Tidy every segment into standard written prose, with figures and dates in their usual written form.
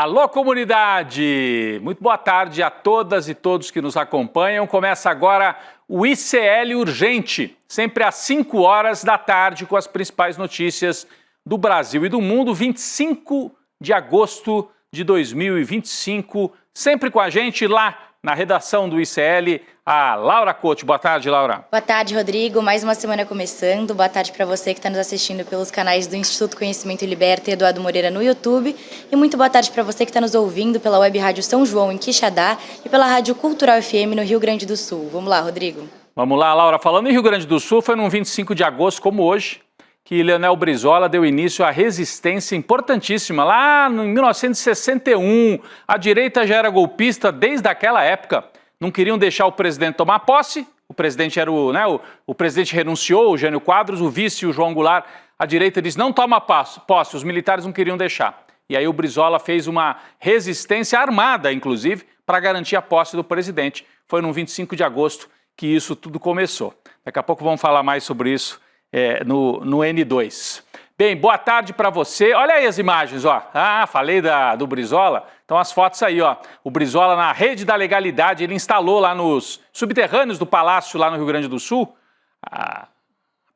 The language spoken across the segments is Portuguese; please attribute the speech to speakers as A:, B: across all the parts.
A: Alô, comunidade! Muito boa tarde a todas e todos que nos acompanham. Começa agora o ICL Urgente, sempre às 5 horas da tarde, com as principais notícias do Brasil e do mundo. 25 de agosto de 2025, sempre com a gente lá na redação do ICL, a Laura Couto. Boa tarde, Laura.
B: Boa tarde, Rodrigo. Mais uma semana começando. Boa tarde para você que está nos assistindo pelos canais do Instituto Conhecimento e Liberta e Eduardo Moreira no YouTube. E muito boa tarde para você que está nos ouvindo pela Web Rádio São João, em Quixadá, e pela Rádio Cultural FM, no Rio Grande do Sul. Vamos lá, Rodrigo.
A: Vamos lá, Laura. Falando em Rio Grande do Sul, foi no 25 de agosto, como hoje, que Leonel Brizola deu início à resistência importantíssima. Lá em 1961, a direita já era golpista desde aquela época. Não queriam deixar o presidente tomar posse. O presidente era o presidente renunciou, o Jânio Quadros, o vice, o João Goulart. A direita disse: não toma posse, os militares não queriam deixar. E aí o Brizola fez uma resistência armada, inclusive, para garantir a posse do presidente. Foi no 25 de agosto que isso tudo começou. Daqui a pouco vamos falar mais sobre isso no N2. Bem, boa tarde para você. Olha aí as imagens, ó. Ah, falei do Brizola. Então as fotos aí, ó. O Brizola na rede da legalidade, ele instalou lá nos subterrâneos do Palácio, lá no Rio Grande do Sul, a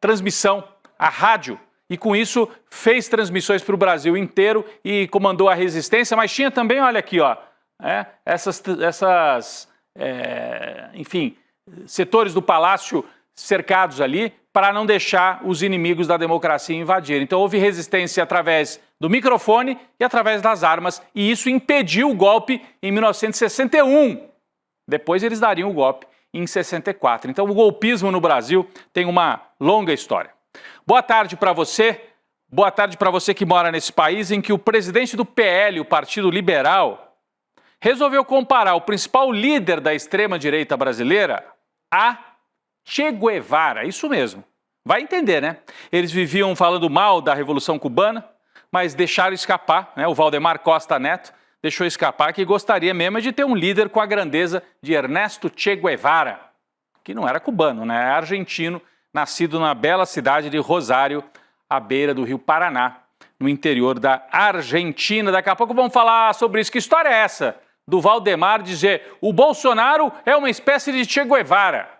A: transmissão, a rádio. E com isso fez transmissões para o Brasil inteiro e comandou a resistência. Mas tinha também, olha aqui, ó, enfim, setores do Palácio cercados ali, para não deixar os inimigos da democracia invadirem. Então houve resistência através do microfone e através das armas, e isso impediu o golpe em 1961. Depois eles dariam o golpe em 64. Então o golpismo no Brasil tem uma longa história. Boa tarde para você. Boa tarde para você que mora nesse país em que o presidente do PL, o Partido Liberal, resolveu comparar o principal líder da extrema-direita brasileira a Che Guevara, isso mesmo. Vai entender, né? Eles viviam falando mal da Revolução Cubana, mas deixaram escapar, né? O Valdemar Costa Neto deixou escapar que gostaria mesmo de ter um líder com a grandeza de Ernesto Che Guevara, que não era cubano, né? É argentino, nascido na bela cidade de Rosário, à beira do Rio Paraná, no interior da Argentina. Daqui a pouco vamos falar sobre isso. Que história é essa do Valdemar dizer o Bolsonaro é uma espécie de Che Guevara?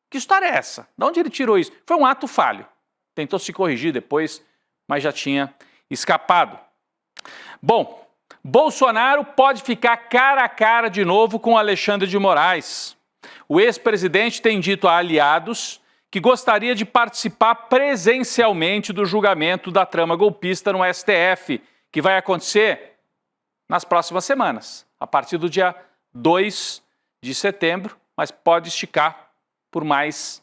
A: Que história é essa? De onde ele tirou isso? Foi um ato falho. Tentou se corrigir depois, mas já tinha escapado. Bom, Bolsonaro pode ficar cara a cara de novo com Alexandre de Moraes. O ex-presidente tem dito a aliados que gostaria de participar presencialmente do julgamento da trama golpista no STF, que vai acontecer nas próximas semanas, a partir do dia 2 de setembro, mas pode esticar por mais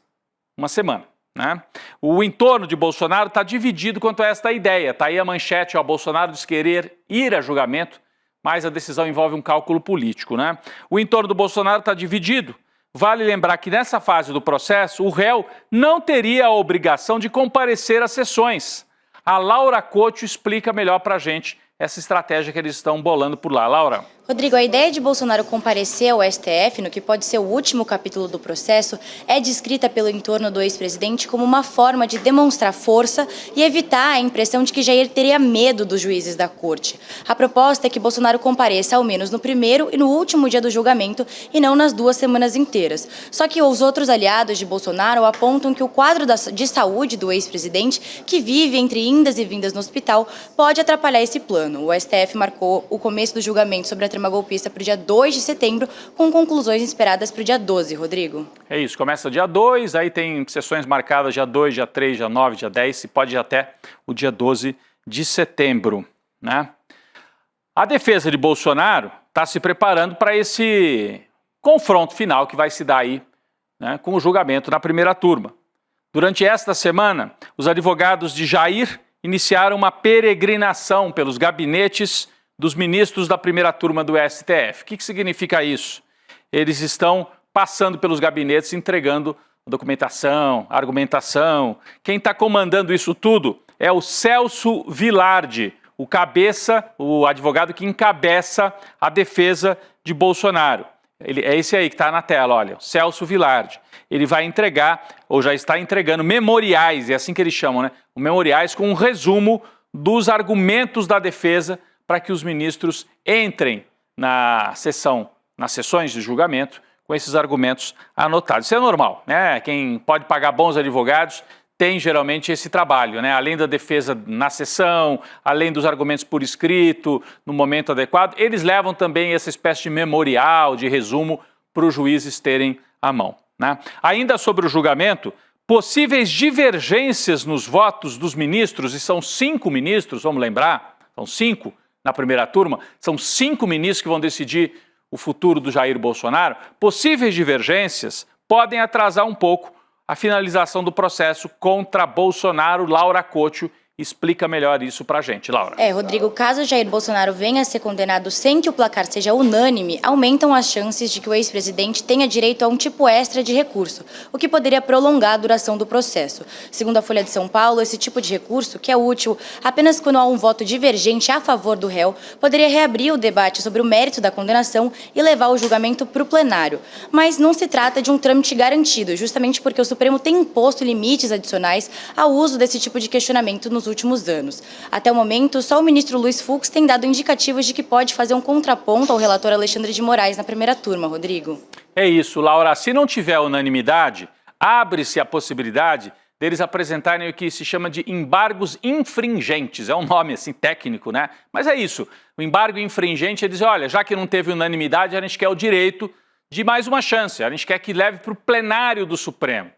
A: uma semana, né? O entorno de Bolsonaro está dividido quanto a esta ideia. Está aí a manchete, ó, Bolsonaro diz querer ir a julgamento, mas a decisão envolve um cálculo político, né? O entorno do Bolsonaro está dividido. Vale lembrar que nessa fase do processo, o réu não teria a obrigação de comparecer às sessões. A Laura Couto explica melhor para a gente essa estratégia que eles estão bolando por lá. Laura.
B: Rodrigo, a ideia de Bolsonaro comparecer ao STF, no que pode ser o último capítulo do processo, é descrita pelo entorno do ex-presidente como uma forma de demonstrar força e evitar a impressão de que Jair teria medo dos juízes da corte. A proposta é que Bolsonaro compareça ao menos no primeiro e no último dia do julgamento e não nas 2 semanas inteiras. Só que os outros aliados de Bolsonaro apontam que o quadro de saúde do ex-presidente, que vive entre indas e vindas no hospital, pode atrapalhar esse plano. O STF marcou o começo do julgamento sobre a trama golpista para o dia 2 de setembro, com conclusões esperadas para o dia 12, Rodrigo.
A: É isso, começa dia 2, aí tem sessões marcadas dia 2, dia 3, dia 9, dia 10, e pode ir até o dia 12 de setembro, né? A defesa de Bolsonaro está se preparando para esse confronto final que vai se dar aí, né, com o julgamento na primeira turma. Durante esta semana, os advogados de Jair iniciaram uma peregrinação pelos gabinetes dos ministros da primeira turma do STF. O que significa isso? Eles estão passando pelos gabinetes, entregando documentação, argumentação. Quem está comandando isso tudo é o Celso Vilardi, o advogado que encabeça a defesa de Bolsonaro. É esse aí que está na tela, olha, Celso Vilardi. Ele vai entregar, ou já está entregando, memoriais, é assim que eles chamam, né? Memoriais com um resumo dos argumentos da defesa para que os ministros entrem nas sessões de julgamento com esses argumentos anotados. Isso é normal, né? Quem pode pagar bons advogados tem geralmente esse trabalho, né? Além da defesa na sessão, além dos argumentos por escrito, no momento adequado, eles levam também essa espécie de memorial, de resumo, para os juízes terem à mão, né? Ainda sobre o julgamento, possíveis divergências nos votos dos ministros, e são 5 ministros, vamos lembrar, são 5 na primeira turma, são 5 ministros que vão decidir o futuro do Jair Bolsonaro. Possíveis divergências podem atrasar um pouco a finalização do processo contra Bolsonaro. Laura Couto explica melhor isso pra gente. Laura.
B: Rodrigo, caso Jair Bolsonaro venha a ser condenado sem que o placar seja unânime, aumentam as chances de que o ex-presidente tenha direito a um tipo extra de recurso, o que poderia prolongar a duração do processo. Segundo a Folha de São Paulo, esse tipo de recurso, que é útil apenas quando há um voto divergente a favor do réu, poderia reabrir o debate sobre o mérito da condenação e levar o julgamento para o plenário. Mas não se trata de um trâmite garantido, justamente porque o Supremo tem imposto limites adicionais ao uso desse tipo de questionamento nos últimos anos. Até o momento, só o ministro Luiz Fux tem dado indicativos de que pode fazer um contraponto ao relator Alexandre de Moraes na primeira turma, Rodrigo.
A: É isso, Laura. Se não tiver unanimidade, abre-se a possibilidade deles apresentarem o que se chama de embargos infringentes. É um nome assim técnico, né? Mas é isso. O embargo infringente é dizer, olha, já que não teve unanimidade, a gente quer o direito de mais uma chance. A gente quer que leve para o plenário do Supremo.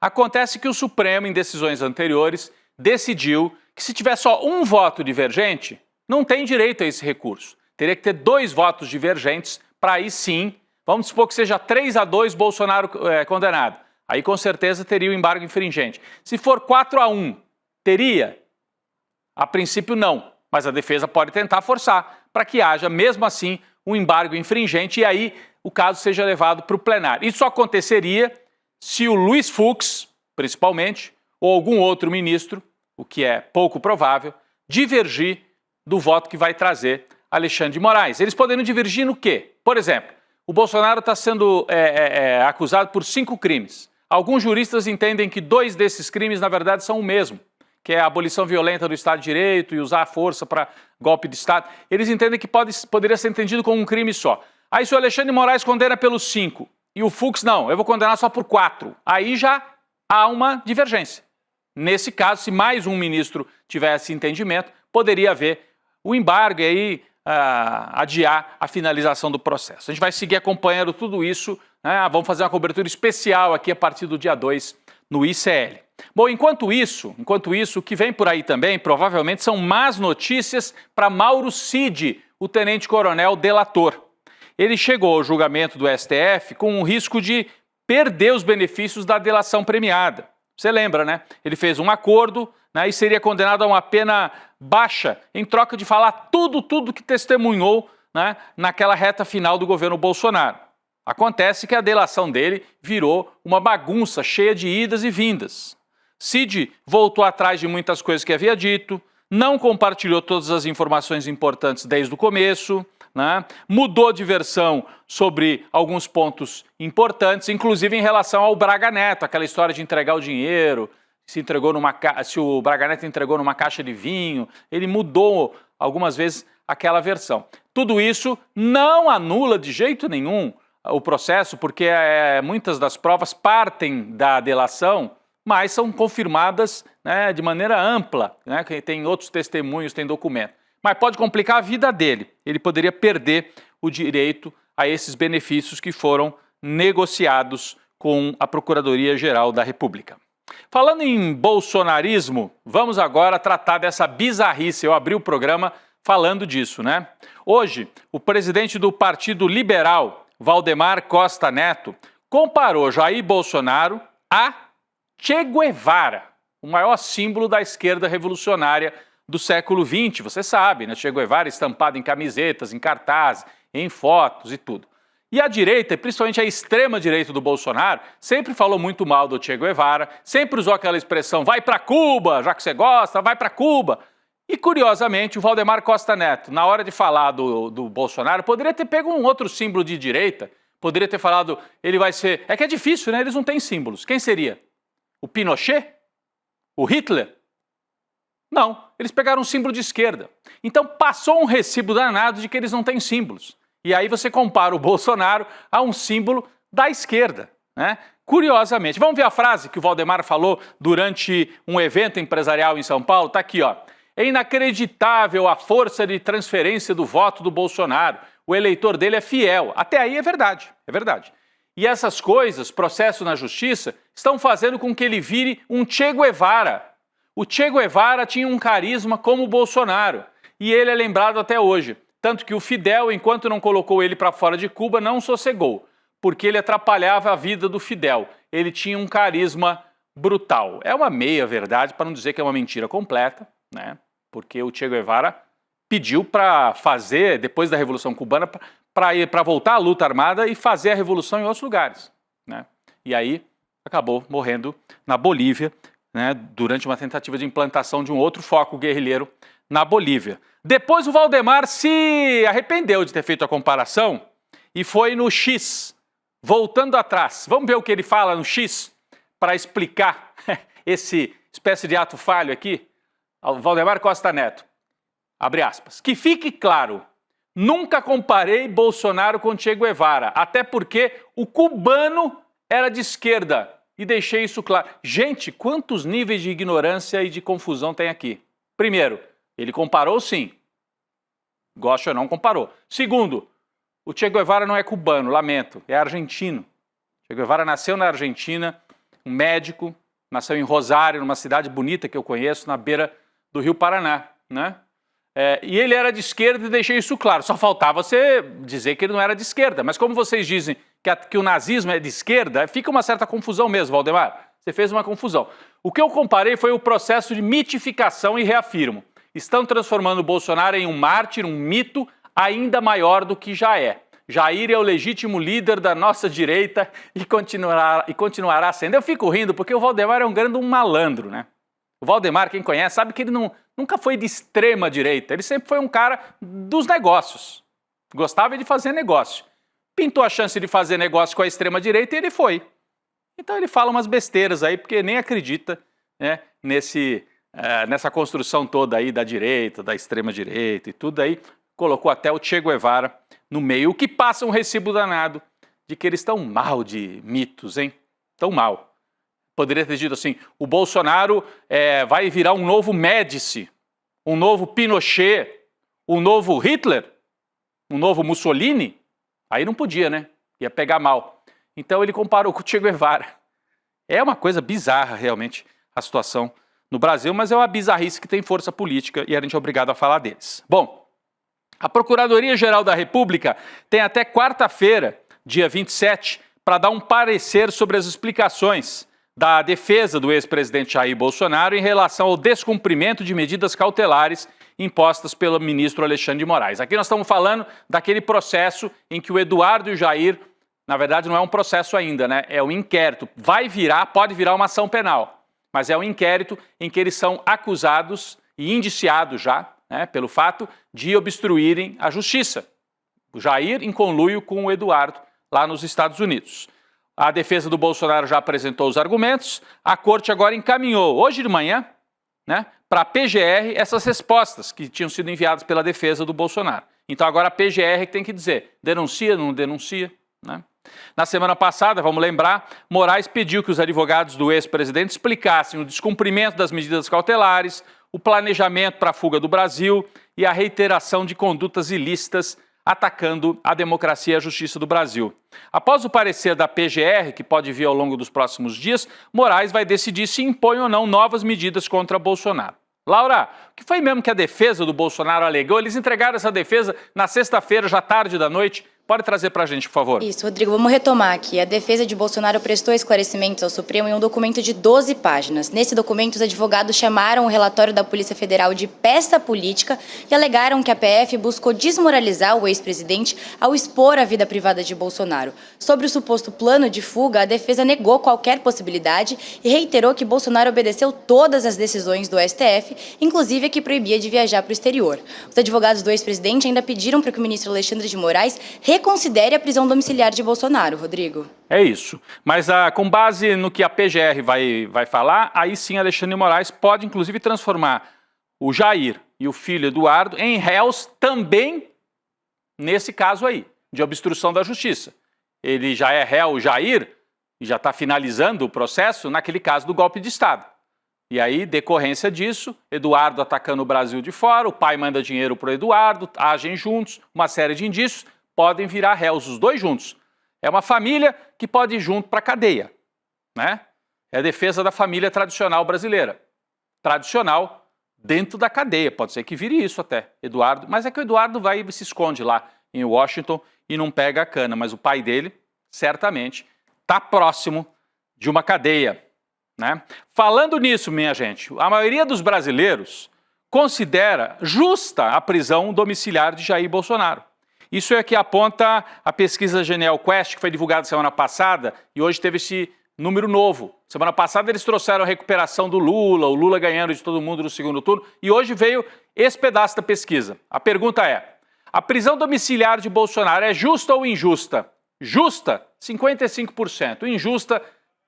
A: Acontece que o Supremo, em decisões anteriores, decidiu que se tiver só um voto divergente, não tem direito a esse recurso. Teria que ter 2 votos divergentes para aí sim, vamos supor que seja 3-2 Bolsonaro condenado. Aí com certeza teria o embargo infringente. Se for 4-1, teria? A princípio não, mas a defesa pode tentar forçar para que haja mesmo assim um embargo infringente e aí o caso seja levado para o plenário. Isso aconteceria se o Luiz Fux, principalmente, ou algum outro ministro, o que é pouco provável, divergir do voto que vai trazer Alexandre de Moraes. Eles poderiam divergir no quê? Por exemplo, o Bolsonaro está sendo acusado por 5 crimes. Alguns juristas entendem que 2 desses crimes, na verdade, são o mesmo, que é a abolição violenta do Estado de Direito e usar a força para golpe de Estado. Eles entendem que poderia ser entendido como um crime só. Aí se o Alexandre de Moraes condena pelos 5 e o Fux não, eu vou condenar só por 4. Aí já há uma divergência. Nesse caso, se mais um ministro tivesse entendimento, poderia haver o embargo e aí adiar a finalização do processo. A gente vai seguir acompanhando tudo isso, né? Vamos fazer uma cobertura especial aqui a partir do dia 2 no ICL. Bom, enquanto isso, o que vem por aí também, provavelmente, são más notícias para Mauro Cid, o tenente-coronel delator. Ele chegou ao julgamento do STF com o risco de perder os benefícios da delação premiada. Você lembra, né? Ele fez um acordo, né, e seria condenado a uma pena baixa em troca de falar tudo que testemunhou, né, naquela reta final do governo Bolsonaro. Acontece que a delação dele virou uma bagunça cheia de idas e vindas. Cid voltou atrás de muitas coisas que havia dito, não compartilhou todas as informações importantes desde o começo, né? Mudou de versão sobre alguns pontos importantes, inclusive em relação ao Braga Neto, aquela história de entregar o dinheiro, se o Braga Neto entregou numa caixa de vinho, ele mudou algumas vezes aquela versão. Tudo isso não anula de jeito nenhum o processo, porque muitas das provas partem da delação, mas são confirmadas, né, de maneira ampla, né, que tem outros testemunhos, tem documento. Mas pode complicar a vida dele. Ele poderia perder o direito a esses benefícios que foram negociados com a Procuradoria-Geral da República. Falando em bolsonarismo, vamos agora tratar dessa bizarrice. Eu abri o programa falando disso, né? Hoje, o presidente do Partido Liberal, Valdemar Costa Neto, comparou Jair Bolsonaro a Che Guevara, o maior símbolo da esquerda revolucionária do século XX, você sabe, né? Che Guevara estampado em camisetas, em cartazes, em fotos e tudo. E a direita, principalmente a extrema-direita do Bolsonaro, sempre falou muito mal do Che Guevara, sempre usou aquela expressão, vai para Cuba, já que você gosta, vai para Cuba. E, curiosamente, o Valdemar Costa Neto, na hora de falar do Bolsonaro, poderia ter pego um outro símbolo de direita, poderia ter falado, ele vai ser... É que é difícil, né? Eles não têm símbolos. Quem seria? O Pinochet? O Hitler? Não, eles pegaram um símbolo de esquerda. Então passou um recibo danado de que eles não têm símbolos. E aí você compara o Bolsonaro a um símbolo da esquerda, né? Curiosamente. Vamos ver a frase que o Valdemar falou durante um evento empresarial em São Paulo? Está aqui, ó. É inacreditável a força de transferência do voto do Bolsonaro. O eleitor dele é fiel. Até aí é verdade, é verdade. E essas coisas, processo na justiça, estão fazendo com que ele vire um Che Guevara. O Che Guevara tinha um carisma como o Bolsonaro. E ele é lembrado até hoje. Tanto que o Fidel, enquanto não colocou ele para fora de Cuba, não sossegou. Porque ele atrapalhava a vida do Fidel. Ele tinha um carisma brutal. É uma meia-verdade, para não dizer que é uma mentira completa, né? Porque o Che Guevara pediu para fazer, depois da Revolução Cubana, para voltar à luta armada e fazer a revolução em outros lugares, né? E aí acabou morrendo na Bolívia, né, durante uma tentativa de implantação de um outro foco guerrilheiro na Bolívia. Depois o Valdemar se arrependeu de ter feito a comparação e foi no X, voltando atrás. Vamos ver o que ele fala no X para explicar esse espécie de ato falho aqui? O Valdemar Costa Neto, abre aspas, que fique claro, nunca comparei Bolsonaro com Che Guevara, até porque o cubano era de esquerda e deixei isso claro. Gente, quantos níveis de ignorância e de confusão tem aqui? Primeiro, ele comparou sim, goste ou não, comparou. Segundo, o Che Guevara não é cubano, lamento, é argentino. Che Guevara nasceu na Argentina, um médico, nasceu em Rosário, numa cidade bonita que eu conheço, na beira do Rio Paraná, né? E ele era de esquerda e deixei isso claro. Só faltava você dizer que ele não era de esquerda. Mas como vocês dizem que o nazismo é de esquerda, fica uma certa confusão mesmo, Valdemar. Você fez uma confusão. O que eu comparei foi o processo de mitificação e reafirmo. Estão transformando o Bolsonaro em um mártir, um mito ainda maior do que já é. Jair é o legítimo líder da nossa direita e continuará sendo. Eu fico rindo porque o Valdemar é um grande malandro, né? O Valdemar, quem conhece, sabe que ele nunca foi de extrema direita. Ele sempre foi um cara dos negócios. Gostava de fazer negócio. Pintou a chance de fazer negócio com a extrema direita e ele foi. Então ele fala umas besteiras aí, porque nem acredita, né, nessa construção toda aí da direita, da extrema direita e tudo aí. Colocou até o Che Guevara no meio, o que passa um recibo danado de que eles estão mal de mitos, hein? Tão mal. Poderia ter dito assim, o Bolsonaro vai virar um novo Médici, um novo Pinochet, um novo Hitler, um novo Mussolini. Aí não podia, né? Ia pegar mal. Então ele comparou com o Che Guevara. É uma coisa bizarra, realmente, a situação no Brasil, mas é uma bizarrice que tem força política e a gente é obrigado a falar deles. Bom, a Procuradoria-Geral da República tem até quarta-feira, dia 27, para dar um parecer sobre as explicações da defesa do ex-presidente Jair Bolsonaro em relação ao descumprimento de medidas cautelares impostas pelo ministro Alexandre de Moraes. Aqui nós estamos falando daquele processo em que o Eduardo e o Jair, na verdade não é um processo ainda, né? É um inquérito. Pode virar uma ação penal, mas é um inquérito em que eles são acusados e indiciados já, né, pelo fato de obstruírem a justiça. O Jair em conluio com o Eduardo lá nos Estados Unidos. A defesa do Bolsonaro já apresentou os argumentos, a corte agora encaminhou, hoje de manhã, né, para a PGR essas respostas que tinham sido enviadas pela defesa do Bolsonaro. Então agora a PGR tem que dizer, denuncia, não denuncia, né? Na semana passada, vamos lembrar, Moraes pediu que os advogados do ex-presidente explicassem o descumprimento das medidas cautelares, o planejamento para a fuga do Brasil e a reiteração de condutas ilícitas atacando a democracia e a justiça do Brasil. Após o parecer da PGR, que pode vir ao longo dos próximos dias, Moraes vai decidir se impõe ou não novas medidas contra Bolsonaro. Laura, o que foi mesmo que a defesa do Bolsonaro alegou? Eles entregaram essa defesa na sexta-feira, já tarde da noite. Pode trazer para a gente, por favor.
B: Isso, Rodrigo, vamos retomar aqui. A defesa de Bolsonaro prestou esclarecimentos ao Supremo em um documento de 12 páginas. Nesse documento, os advogados chamaram o relatório da Polícia Federal de peça política e alegaram que a PF buscou desmoralizar o ex-presidente ao expor a vida privada de Bolsonaro. Sobre o suposto plano de fuga, a defesa negou qualquer possibilidade e reiterou que Bolsonaro obedeceu todas as decisões do STF, inclusive a que proibia de viajar para o exterior. Os advogados do ex-presidente ainda pediram para que o ministro Alexandre de Moraes reconsidere a prisão domiciliar de Bolsonaro, Rodrigo.
A: É isso. Mas com base no que a PGR vai falar, aí sim Alexandre de Moraes pode inclusive transformar o Jair e o filho Eduardo em réus também nesse caso aí, de obstrução da justiça. Ele já é réu, o Jair, e já está finalizando o processo naquele caso do golpe de Estado. E aí, decorrência disso, Eduardo atacando o Brasil de fora, o pai manda dinheiro para o Eduardo, agem juntos, uma série de indícios, podem virar réus, os dois juntos. É uma família que pode ir junto para a cadeia, né? É a defesa da família tradicional brasileira. Tradicional dentro da cadeia, pode ser que vire isso até, Eduardo. Mas é que o Eduardo vai e se esconde lá em Washington e não pega a cana, mas o pai dele, certamente, está próximo de uma cadeia, né? Falando nisso, minha gente, a maioria dos brasileiros considera justa a prisão domiciliar de Jair Bolsonaro. Isso é que aponta a pesquisa Genial Quest, que foi divulgada semana passada, e hoje teve esse número novo. Semana passada eles trouxeram a recuperação do Lula, o Lula ganhando de todo mundo no segundo turno, e hoje veio esse pedaço da pesquisa. A pergunta é: a prisão domiciliar de Bolsonaro é justa ou injusta? Justa, 55%. Injusta,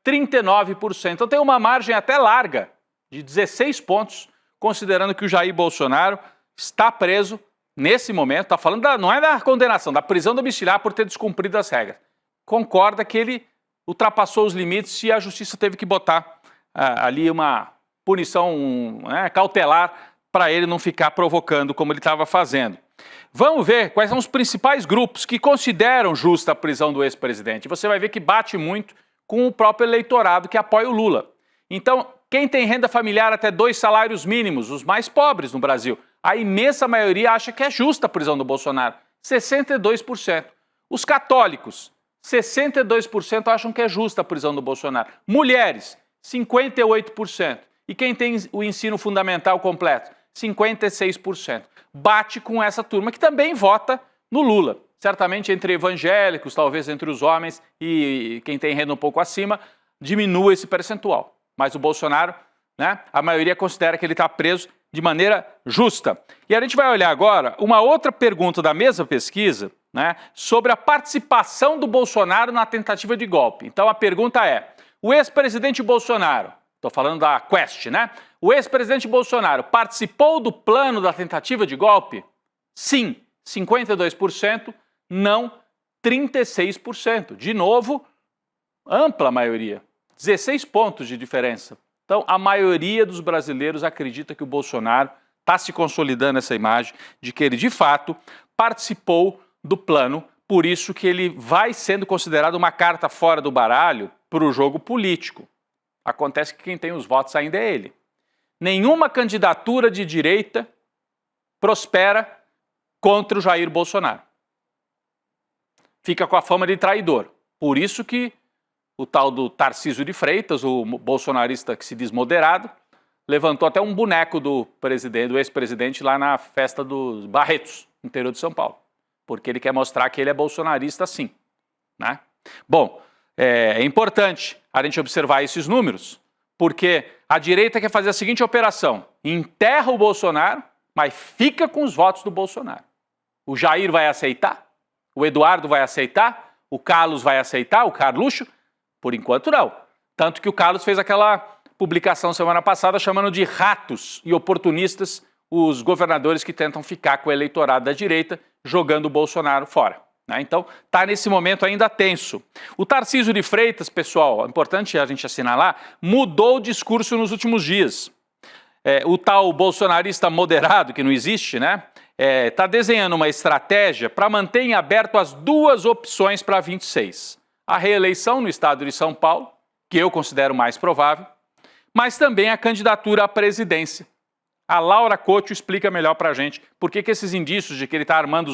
A: 39%. Então tem uma margem até larga, de 16 pontos, considerando que o Jair Bolsonaro está preso nesse momento. Está falando, não é da condenação, da prisão domiciliar por ter descumprido as regras. Concorda que ele ultrapassou os limites e a justiça teve que botar ali uma punição cautelar para ele não ficar provocando como ele estava fazendo. Vamos ver quais são os principais grupos que consideram justa a prisão do ex-presidente. Você vai ver que bate muito com o próprio eleitorado que apoia o Lula. Então, quem tem renda familiar até 2 salários mínimos, os mais pobres no Brasil, a imensa maioria acha que é justa a prisão do Bolsonaro, 62%. Os católicos, 62% acham que é justa a prisão do Bolsonaro. Mulheres, 58%. E quem tem o ensino fundamental completo, 56%. Bate com essa turma que também vota no Lula. Certamente entre evangélicos, talvez entre os homens e quem tem renda um pouco acima, diminua esse percentual. Mas o Bolsonaro, né, a maioria considera que ele está preso de maneira justa. E a gente vai olhar agora uma outra pergunta da mesma pesquisa, né, sobre a participação do Bolsonaro na tentativa de golpe. Então a pergunta é: o ex-presidente Bolsonaro, estou falando da Quest, né? O ex-presidente Bolsonaro participou do plano da tentativa de golpe? Sim, 52%. Não, 36%. De novo, ampla maioria. 16 pontos de diferença. Então, a maioria dos brasileiros acredita que o Bolsonaro está se consolidando essa imagem de que ele, de fato, participou do plano, por isso que ele vai sendo considerado uma carta fora do baralho para o jogo político. Acontece que quem tem os votos ainda é ele. Nenhuma candidatura de direita prospera contra o Jair Bolsonaro. Fica com a fama de traidor. Por isso que o tal do Tarcísio de Freitas, o bolsonarista que se diz moderado, levantou até um boneco do ex-presidente lá na festa dos Barretos, no interior de São Paulo. Porque ele quer mostrar que ele é bolsonarista sim, né? Bom, é importante a gente observar esses números, porque a direita quer fazer a seguinte operação: enterra o Bolsonaro, mas fica com os votos do Bolsonaro. O Jair vai aceitar? O Eduardo vai aceitar? O Carlos vai aceitar? O Carluxo? Por enquanto não. Tanto que o Carlos fez aquela publicação semana passada chamando de ratos e oportunistas os governadores que tentam ficar com o eleitorado da direita jogando o Bolsonaro fora, né? Então está nesse momento ainda tenso. O Tarcísio de Freitas, pessoal, é importante a gente assinalar, mudou o discurso nos últimos dias. O tal bolsonarista moderado, que não existe, né? Está desenhando uma estratégia para manter em aberto as duas opções para 26. A reeleição no estado de São Paulo, que eu considero mais provável, mas também a candidatura à presidência. A Laura Couto explica melhor para a gente por que esses indícios de que ele está armando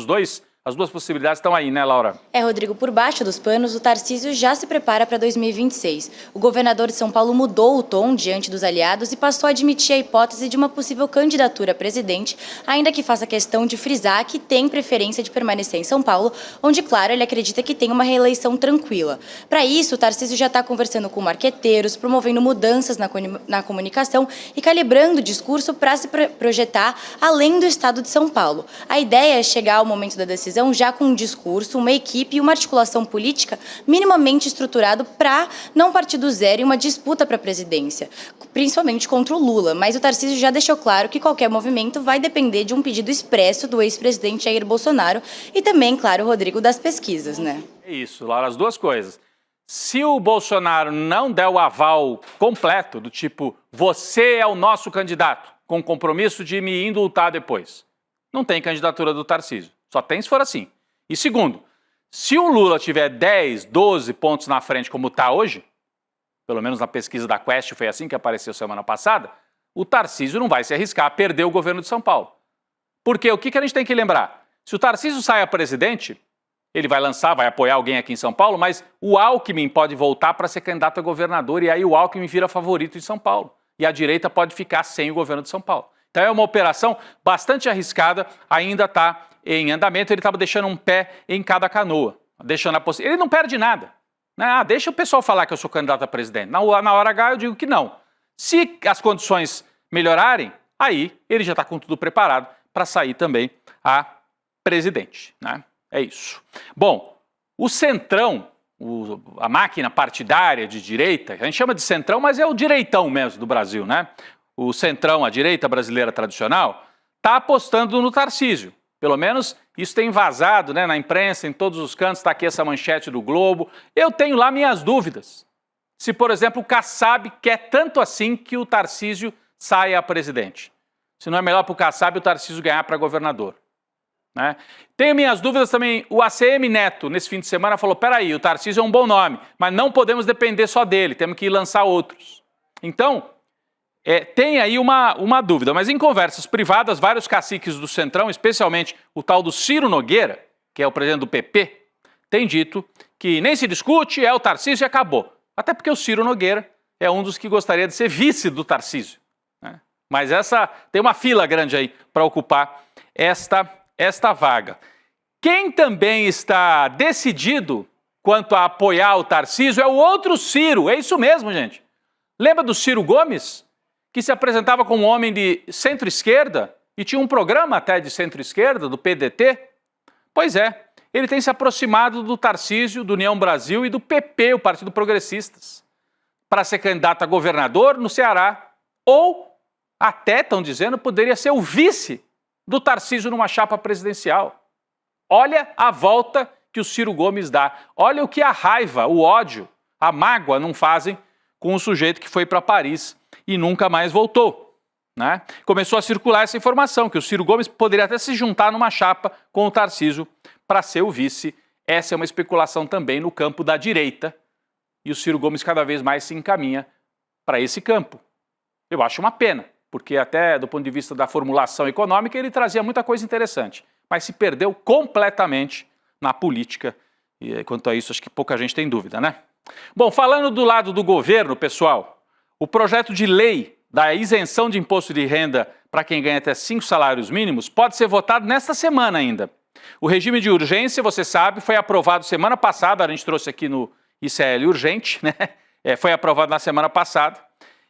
A: as duas possibilidades estão aí, né, Laura?
B: Rodrigo, por baixo dos panos, o Tarcísio já se prepara para 2026. O governador de São Paulo mudou o tom diante dos aliados e passou a admitir a hipótese de uma possível candidatura a presidente, ainda que faça questão de frisar que tem preferência de permanecer em São Paulo, onde, claro, ele acredita que tem uma reeleição tranquila. Para isso, o Tarcísio já está conversando com marqueteiros, promovendo mudanças na comunicação e calibrando o discurso para se projetar além do estado de São Paulo. A ideia é chegar ao momento da decisão decisão já com um discurso, uma equipe e uma articulação política minimamente estruturado para não partir do zero em uma disputa para a presidência, principalmente contra o Lula. Mas o Tarcísio já deixou claro que qualquer movimento vai depender de um pedido expresso do ex-presidente Jair Bolsonaro e também, claro, Rodrigo, das pesquisas, né?
A: É isso, Laura, as duas coisas. Se o Bolsonaro não der o aval completo, do tipo, você é o nosso candidato, com compromisso de me indultar depois, não tem candidatura do Tarcísio. Só tem se for assim. E segundo, se o Lula tiver 10, 12 pontos na frente como está hoje, pelo menos na pesquisa da Quest foi assim que apareceu semana passada, o Tarcísio não vai se arriscar a perder o governo de São Paulo. Porque o que a gente tem que lembrar? Se o Tarcísio sai a presidente, ele vai lançar, vai apoiar alguém aqui em São Paulo, mas o Alckmin pode voltar para ser candidato a governador e aí o Alckmin vira favorito em São Paulo. E a direita pode ficar sem o governo de São Paulo. Então é uma operação bastante arriscada, ainda está em andamento, ele estava deixando um pé em cada canoa, deixando a possibilidade. Ele não perde nada. Deixa o pessoal falar que eu sou candidato a presidente. Na hora H eu digo que não. Se as condições melhorarem, aí ele já está com tudo preparado para sair também a presidente, né? É isso. Bom, o Centrão, a máquina partidária de direita, a gente chama de Centrão, mas é o direitão mesmo do Brasil, né? O Centrão, a direita brasileira tradicional, está apostando no Tarcísio. Pelo menos isso tem vazado, né, na imprensa, em todos os cantos, está aqui essa manchete do Globo. Eu tenho lá minhas dúvidas. Se, por exemplo, o Kassab quer tanto assim que o Tarcísio saia a presidente. Se não é melhor para o Kassab o Tarcísio ganhar para governador. Né? Tenho minhas dúvidas também. O ACM Neto, nesse fim de semana, falou, peraí, o Tarcísio é um bom nome, mas não podemos depender só dele, temos que lançar outros. Então, tem aí uma dúvida, mas em conversas privadas, vários caciques do Centrão, especialmente o tal do Ciro Nogueira, que é o presidente do PP, tem dito que nem se discute, é o Tarcísio e acabou. Até porque o Ciro Nogueira é um dos que gostaria de ser vice do Tarcísio. Né? Mas tem uma fila grande aí para ocupar esta vaga. Quem também está decidido quanto a apoiar o Tarcísio é o outro Ciro, é isso mesmo, gente. Lembra do Ciro Gomes, que se apresentava como um homem de centro-esquerda e tinha um programa até de centro-esquerda, do PDT? Pois é, ele tem se aproximado do Tarcísio, do União Brasil e do PP, o Partido Progressistas, para ser candidato a governador no Ceará, ou até, estão dizendo, poderia ser o vice do Tarcísio numa chapa presidencial. Olha a volta que o Ciro Gomes dá. Olha o que a raiva, o ódio, a mágoa não fazem com o sujeito que foi para Paris e nunca mais voltou. Né? Começou a circular essa informação, que o Ciro Gomes poderia até se juntar numa chapa com o Tarcísio para ser o vice. Essa é uma especulação também no campo da direita. E o Ciro Gomes cada vez mais se encaminha para esse campo. Eu acho uma pena, porque até do ponto de vista da formulação econômica ele trazia muita coisa interessante, mas se perdeu completamente na política, e quanto a isso acho que pouca gente tem dúvida, né? Bom, falando do lado do governo, pessoal, o projeto de lei da isenção de imposto de renda para quem ganha até 5 salários mínimos pode ser votado nesta semana ainda. O regime de urgência, você sabe, foi aprovado semana passada, a gente trouxe aqui no ICL Urgente, né? Foi aprovado na semana passada.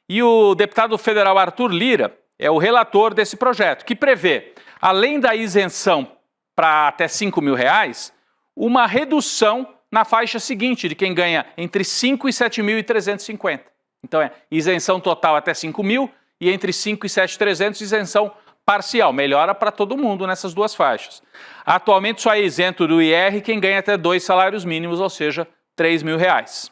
A: E o deputado federal Arthur Lira é o relator desse projeto, que prevê, além da isenção para até R$5.000, uma redução na faixa seguinte, de quem ganha entre 5 e 7.350. Então isenção total até 5.000 e entre 5 e 7.300 isenção parcial. Melhora para todo mundo nessas duas faixas. Atualmente só é isento do IR quem ganha até 2 salários mínimos, ou seja, R$3.000.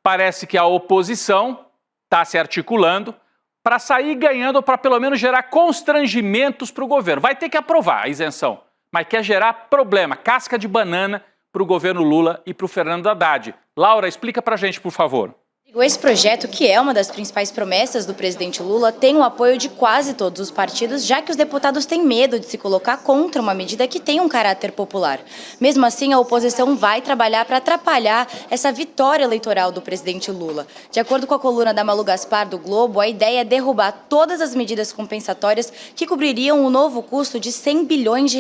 A: Parece que a oposição está se articulando para sair ganhando, para pelo menos gerar constrangimentos para o governo. Vai ter que aprovar a isenção, mas quer gerar problema, casca de banana para o governo Lula e para o Fernando Haddad. Laura, explica para a gente, por favor.
B: Esse projeto, que é uma das principais promessas do presidente Lula, tem o apoio de quase todos os partidos, já que os deputados têm medo de se colocar contra uma medida que tem um caráter popular. Mesmo assim, a oposição vai trabalhar para atrapalhar essa vitória eleitoral do presidente Lula. De acordo com a coluna da Malu Gaspar do Globo, a ideia é derrubar todas as medidas compensatórias que cobririam o novo custo de R$100 bilhões.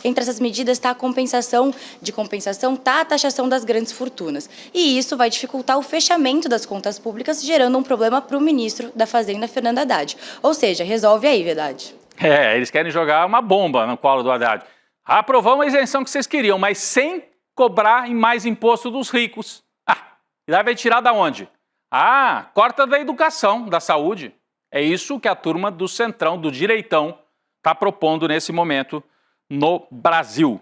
B: Entre essas medidas está a compensação está a taxação das grandes fortunas. E isso vai dificultar o fechamento das contas públicas, gerando um problema para o ministro da Fazenda, Fernando Haddad. Ou seja, resolve aí, verdade?
A: Eles querem jogar uma bomba no colo do Haddad. aprovamos a isenção que vocês queriam, mas sem cobrar mais imposto dos ricos. E daí vai tirar da onde? Corta da educação, da saúde. É isso que a turma do Centrão, do Direitão, está propondo nesse momento no Brasil.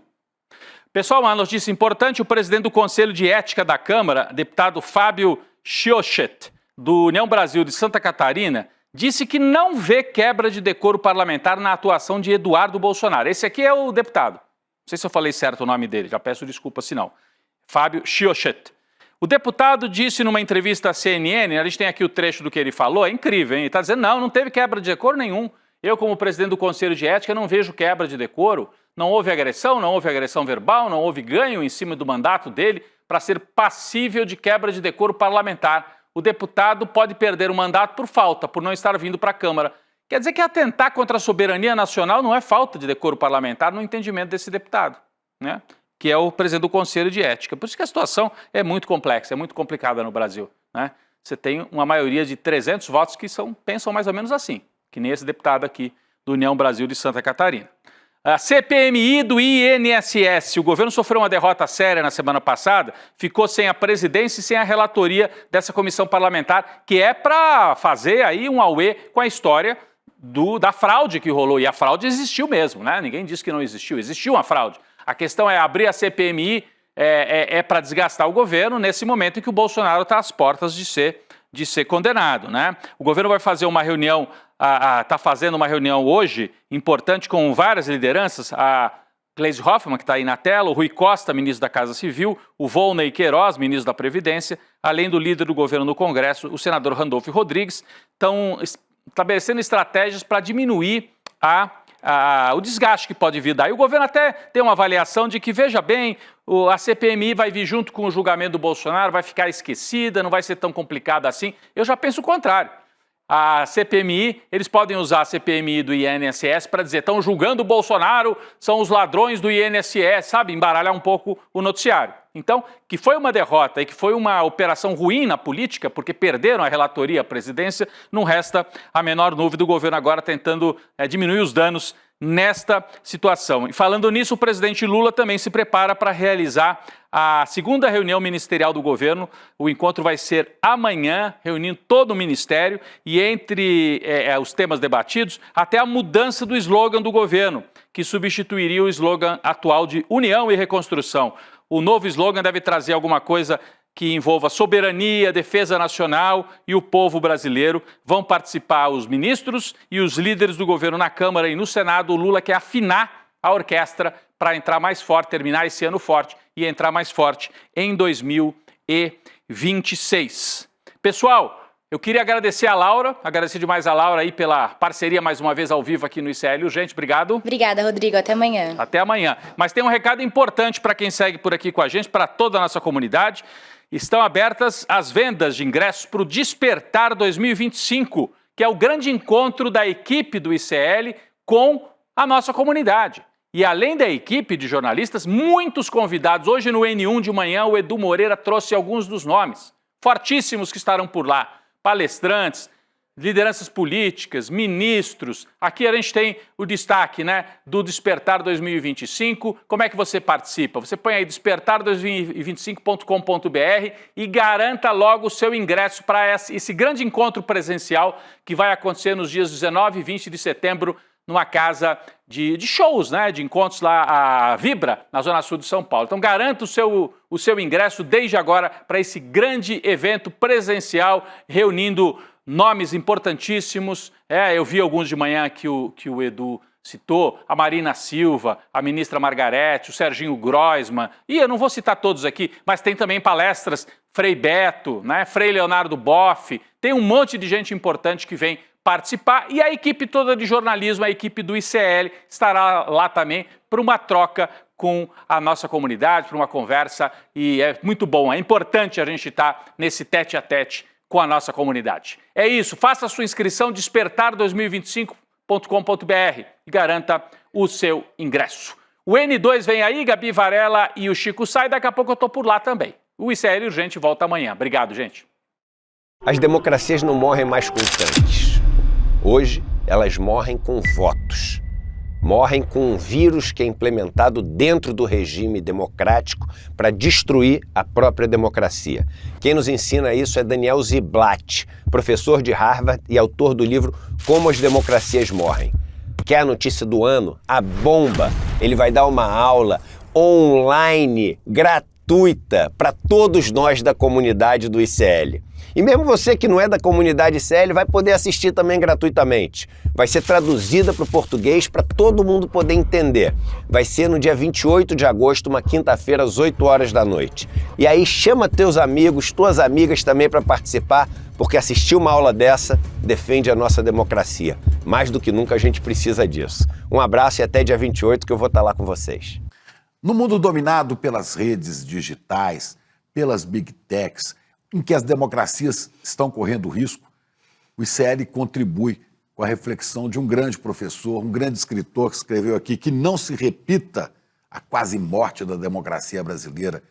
A: Pessoal, uma notícia importante: o presidente do Conselho de Ética da Câmara, deputado Fábio Chiochet, do União Brasil de Santa Catarina, disse que não vê quebra de decoro parlamentar na atuação de Eduardo Bolsonaro. Esse aqui é o deputado. Não sei se eu falei certo o nome dele, já peço desculpa se não. Fábio Chiochet. O deputado disse numa entrevista à CNN, a gente tem aqui o trecho do que ele falou, é incrível, hein? Ele está dizendo, não teve quebra de decoro nenhum. Eu, como presidente do Conselho de Ética, não vejo quebra de decoro. Não houve agressão, não houve agressão verbal, não houve ganho em cima do mandato dele para ser passível de quebra de decoro parlamentar. O deputado pode perder o mandato por falta, por não estar vindo para a Câmara. Quer dizer que atentar contra a soberania nacional não é falta de decoro parlamentar no entendimento desse deputado, né? Que é o presidente do Conselho de Ética. Por isso que a situação é muito complexa, é muito complicada no Brasil, né? Você tem uma maioria de 300 votos que pensam mais ou menos assim, que nem esse deputado aqui do União Brasil de Santa Catarina. A CPMI do INSS, o governo sofreu uma derrota séria na semana passada, ficou sem a presidência e sem a relatoria dessa comissão parlamentar, que é para fazer aí um auê com a história da fraude que rolou. E a fraude existiu mesmo, né? Ninguém disse que não existiu, existiu uma fraude. A questão é abrir a CPMI para desgastar o governo nesse momento em que o Bolsonaro está às portas de ser condenado, né? O governo vai fazer uma reunião, está fazendo uma reunião hoje importante com várias lideranças, a Gleisi Hoffmann, que está aí na tela, o Rui Costa, ministro da Casa Civil, o Volney Queiroz, ministro da Previdência, além do líder do governo no Congresso, o senador Randolfo Rodrigues, estão estabelecendo estratégias para diminuir o desgaste que pode vir daí. O governo até tem uma avaliação de que, veja bem, a CPMI vai vir junto com o julgamento do Bolsonaro, vai ficar esquecida, não vai ser tão complicada assim. Eu já penso o contrário. A CPMI, eles podem usar a CPMI do INSS para dizer, estão julgando o Bolsonaro, são os ladrões do INSS, sabe? Embaralhar um pouco o noticiário. Então, que foi uma derrota e que foi uma operação ruim na política, porque perderam a relatoria, a presidência, não resta a menor dúvida do governo agora tentando diminuir os danos nesta situação. E falando nisso, o presidente Lula também se prepara para realizar a segunda reunião ministerial do governo. O encontro vai ser amanhã, reunindo todo o ministério e entre os temas debatidos, até a mudança do slogan do governo, que substituiria o slogan atual de União e Reconstrução. O novo slogan deve trazer alguma coisa que envolva soberania, defesa nacional e o povo brasileiro. Vão participar os ministros e os líderes do governo na Câmara e no Senado. O Lula quer afinar a orquestra para entrar mais forte, terminar esse ano forte e entrar mais forte em 2026. Pessoal, eu queria agradecer a Laura, agradecer demais a Laura aí pela parceria mais uma vez ao vivo aqui no ICL Urgente. Obrigado.
B: Obrigada, Rodrigo. Até amanhã.
A: Até amanhã. Mas tem um recado importante para quem segue por aqui com a gente, para toda a nossa comunidade. Estão abertas as vendas de ingressos para o Despertar 2025, que é o grande encontro da equipe do ICL com a nossa comunidade. E além da equipe de jornalistas, muitos convidados. Hoje no N1 de manhã, o Edu Moreira trouxe alguns dos nomes fortíssimos que estarão por lá. Palestrantes, lideranças políticas, ministros. Aqui a gente tem o destaque, né, do Despertar 2025. Como é que você participa? Você põe aí despertar2025.com.br e garanta logo o seu ingresso para esse grande encontro presencial que vai acontecer nos dias 19 e 20 de setembro numa casa de shows, né, de encontros lá, a Vibra, na Zona Sul de São Paulo. Então garanta o seu ingresso desde agora para esse grande evento presencial, reunindo nomes importantíssimos. Eu vi alguns de manhã que o Edu citou, a Marina Silva, a ministra Margarete, o Serginho Groisman, e eu não vou citar todos aqui, mas tem também palestras, Frei Beto, né, Frei Leonardo Boff, tem um monte de gente importante que vem participar e a equipe toda de jornalismo, a equipe do ICL estará lá também para uma troca com a nossa comunidade, para uma conversa e é muito bom, é importante a gente estar nesse tete-a-tete com a nossa comunidade. É isso, faça a sua inscrição despertar2025.com.br e garanta o seu ingresso. O N2 vem aí, Gabi Varela e o Chico Sai, daqui a pouco eu estou por lá também. O ICL Urgente volta amanhã. Obrigado, gente.
C: As democracias não morrem mais com tanques. Hoje, elas morrem com votos. Morrem com um vírus que é implementado dentro do regime democrático para destruir a própria democracia. Quem nos ensina isso é Daniel Ziblatt, professor de Harvard e autor do livro Como as Democracias Morrem. Quer a notícia do ano? A bomba! Ele vai dar uma aula online, gratuita, para todos nós da comunidade do ICL. E mesmo você que não é da comunidade ICL vai poder assistir também gratuitamente. Vai ser traduzida para o português para todo mundo poder entender. Vai ser no dia 28 de agosto, uma quinta-feira, às 8 horas da noite. E aí chama teus amigos, tuas amigas também para participar, porque assistir uma aula dessa defende a nossa democracia. Mais do que nunca a gente precisa disso. Um abraço e até dia 28 que eu vou estar lá com vocês.
D: No mundo dominado pelas redes digitais, pelas big techs, em que as democracias estão correndo risco, o ICL contribui com a reflexão de um grande professor, um grande escritor que escreveu aqui que não se repita a quase morte da democracia brasileira.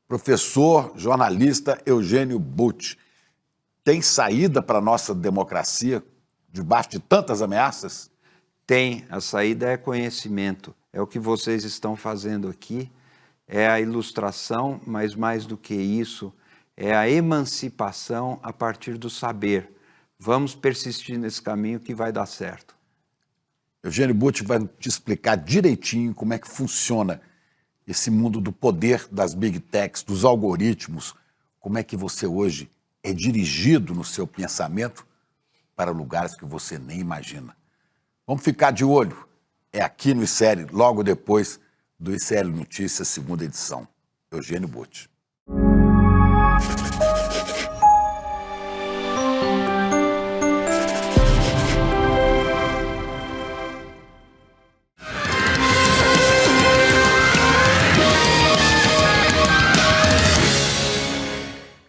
D: Professor, jornalista Eugênio Butti, tem saída para a nossa democracia debaixo de tantas ameaças?
E: Tem, a saída é conhecimento, é o que vocês estão fazendo aqui, é a ilustração, mas mais do que isso, é a emancipação a partir do saber. Vamos persistir nesse caminho que vai dar certo.
D: Eugênio Butti vai te explicar direitinho como é que funciona esse mundo do poder das big techs, dos algoritmos, como é que você hoje é dirigido no seu pensamento para lugares que você nem imagina. Vamos ficar de olho. É aqui no ICL, logo depois do ICL Notícias, segunda edição. Eugênio Butti.